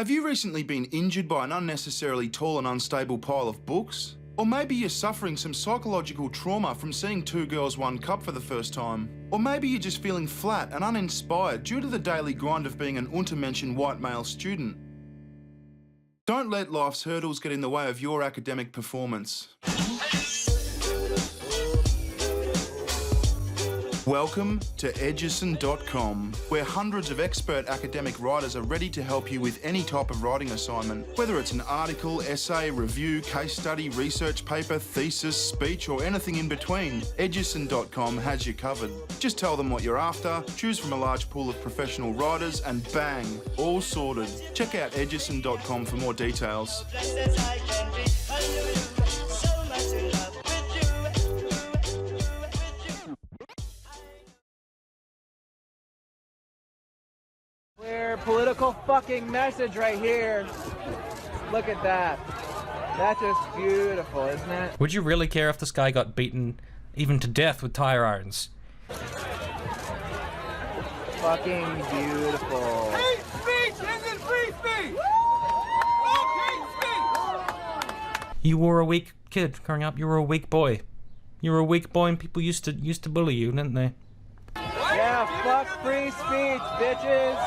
Have you recently been injured by an unnecessarily tall and unstable pile of books? Or maybe you're suffering some psychological trauma from seeing Two Girls, One Cup for the first time. Or maybe you're just feeling flat and uninspired due to the daily grind of being an untermentioned white male student. Don't let life's hurdles get in the way of your academic performance. Welcome to Edgerson.com, where hundreds of expert academic writers are ready to help you with any type of writing assignment. Whether it's an article, essay, review, case study, research paper, thesis, speech, or anything in between, Edgerson.com has you covered. Just tell them what you're after, choose from a large pool of professional writers, and bang, all sorted. Check out Edgerson.com for more details. Clear political fucking message right here. Look at that. That's just beautiful, isn't it? Would you really care if this guy got beaten even to death with tire irons? Fucking beautiful. Hate speech isn't free speech! Fuck hate speech! You were a weak kid growing up. You were a weak boy. You were a weak boy, and people used to bully you, didn't they? Yeah, fuck free speech, bitches.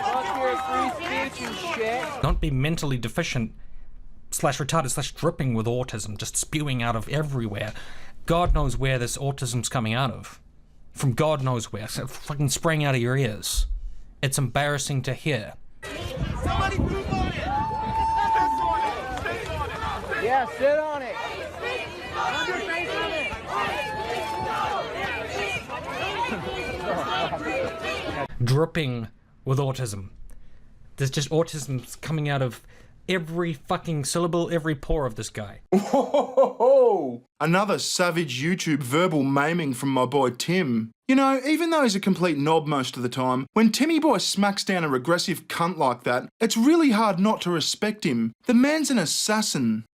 Fuck your free speech and shit. Don't be mentally deficient / retarded / dripping with autism, just spewing out of everywhere. God knows where this autism's coming out of. From God knows where. So fucking spraying out of your ears. It's embarrassing to hear. Somebody poop on it! Piss on it! Sit on it! Yeah, sit on it. Put your face on it! Dripping with autism. There's just autism coming out of every fucking syllable, every pore of this guy. Whoa! Another savage YouTube verbal maiming from my boy Tim. You know, even though he's a complete knob most of the time, when Timmy Boy smacks down a regressive cunt like that, it's really hard not to respect him. The man's an assassin.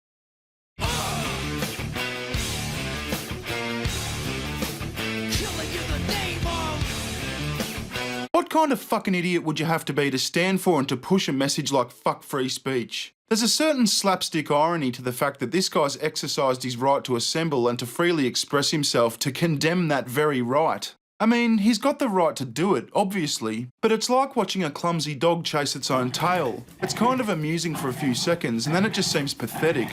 What kind of fucking idiot would you have to be to stand for and to push a message like fuck free speech? There's a certain slapstick irony to the fact that this guy's exercised his right to assemble and to freely express himself to condemn that very right. I mean, he's got the right to do it, obviously, but it's like watching a clumsy dog chase its own tail. It's kind of amusing for a few seconds and then it just seems pathetic.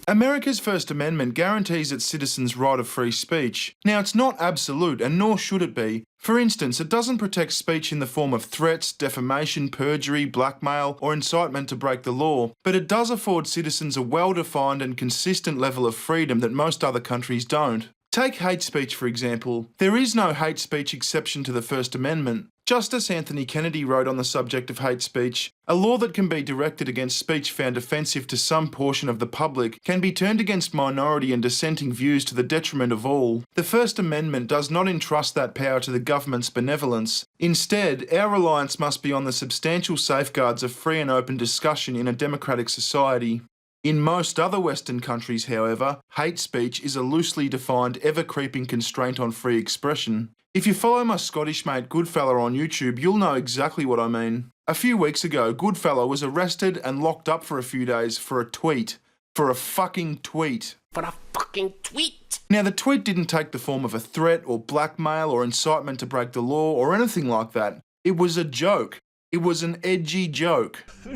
America's First Amendment guarantees its citizens' right of free speech. Now, it's not absolute, and nor should it be. For instance, it doesn't protect speech in the form of threats, defamation, perjury, blackmail, or incitement to break the law, but it does afford citizens a well-defined and consistent level of freedom that most other countries don't. Take hate speech, for example. There is no hate speech exception to the First Amendment. Justice Anthony Kennedy wrote on the subject of hate speech, "A law that can be directed against speech found offensive to some portion of the public can be turned against minority and dissenting views to the detriment of all. The First Amendment does not entrust that power to the government's benevolence. Instead, our reliance must be on the substantial safeguards of free and open discussion in a democratic society." In most other Western countries, however, hate speech is a loosely defined, ever-creeping constraint on free expression. If you follow my Scottish mate Goodfella on YouTube, you'll know exactly what I mean. A few weeks ago, Goodfella was arrested and locked up for a few days for a tweet. For a fucking tweet. For a fucking tweet! Now, the tweet didn't take the form of a threat or blackmail or incitement to break the law or anything like that. It was a joke. It was an edgy joke. Oh,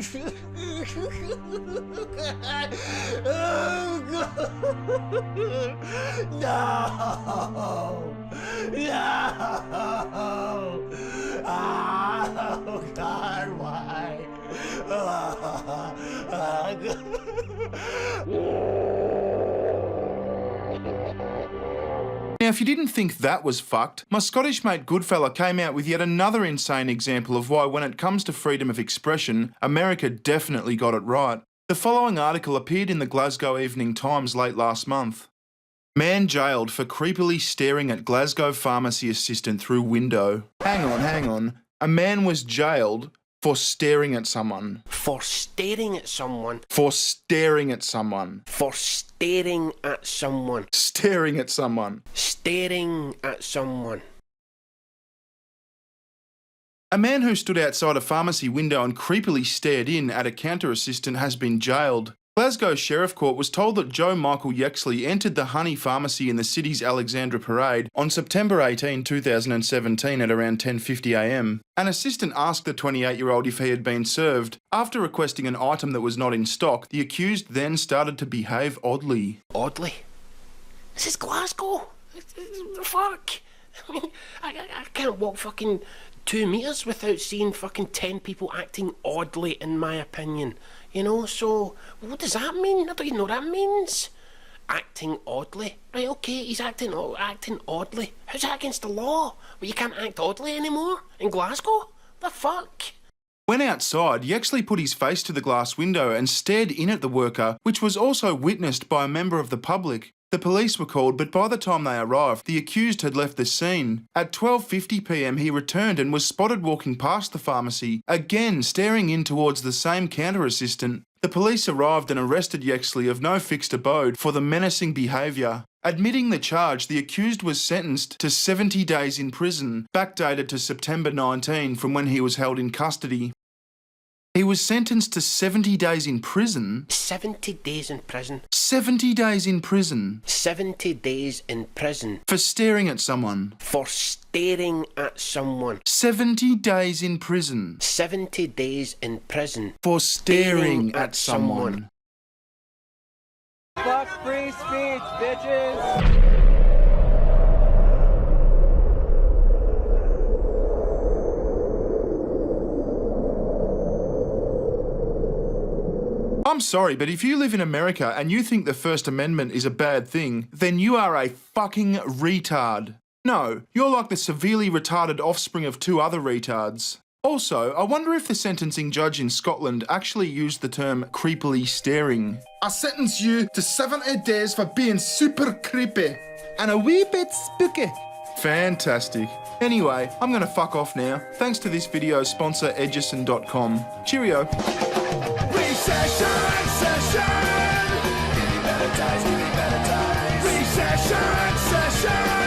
God. No! No! Oh, God, why? Now, if you didn't think that was fucked, my Scottish mate Goodfella came out with yet another insane example of why, when it comes to freedom of expression, America definitely got it right. The following article appeared in the Glasgow Evening Times late last month. Man jailed for creepily staring at Glasgow pharmacy assistant through window. Hang on. A man was jailed For staring at someone. For staring at someone. For staring at someone. For staring at someone. Staring at someone. Staring at someone. A man who stood outside a pharmacy window and creepily stared in at a counter assistant has been jailed. Glasgow Sheriff Court was told that Joe Michael Yexley entered the Honey Pharmacy in the city's Alexandra Parade on September 18, 2017 at around 10:50am. An assistant asked the 28-year-old if he had been served. After requesting an item that was not in stock, the accused then started to behave oddly. Oddly? This is Glasgow. Fuck. I mean, I can't walk fucking 2 metres without seeing fucking 10 people acting oddly, in my opinion. You know, so what does that mean? I don't even know what that means. Acting oddly. Right, okay, he's acting oddly. How's that against the law? Well, you can't act oddly anymore in Glasgow? The fuck? When outside, Yexley put his face to the glass window and stared in at the worker, which was also witnessed by a member of the public. The police were called, but by the time they arrived, the accused had left the scene. At 12:50pm, he returned and was spotted walking past the pharmacy, again staring in towards the same counter assistant. The police arrived and arrested Yexley of no fixed abode for the menacing behaviour. Admitting the charge, the accused was sentenced to 70 days in prison, backdated to September 19 from when he was held in custody. He was sentenced to 70 days in prison. 70 days in prison. 70 days in prison. 70 days in prison. For staring at someone. For staring at someone. 70 days in prison. 70 days in prison. For staring at someone. Fuck free speech, bitches! I'm sorry, but if you live in America and you think the First Amendment is a bad thing, then you are a fucking retard. No, you're like the severely retarded offspring of 2 other retards. Also, I wonder if the sentencing judge in Scotland actually used the term creepily staring. I sentence you to 70 days for being super creepy and a wee bit spooky. Fantastic. Anyway, I'm gonna fuck off now. Thanks to this video's sponsor, Edgerson.com. Cheerio. Recession! Recession!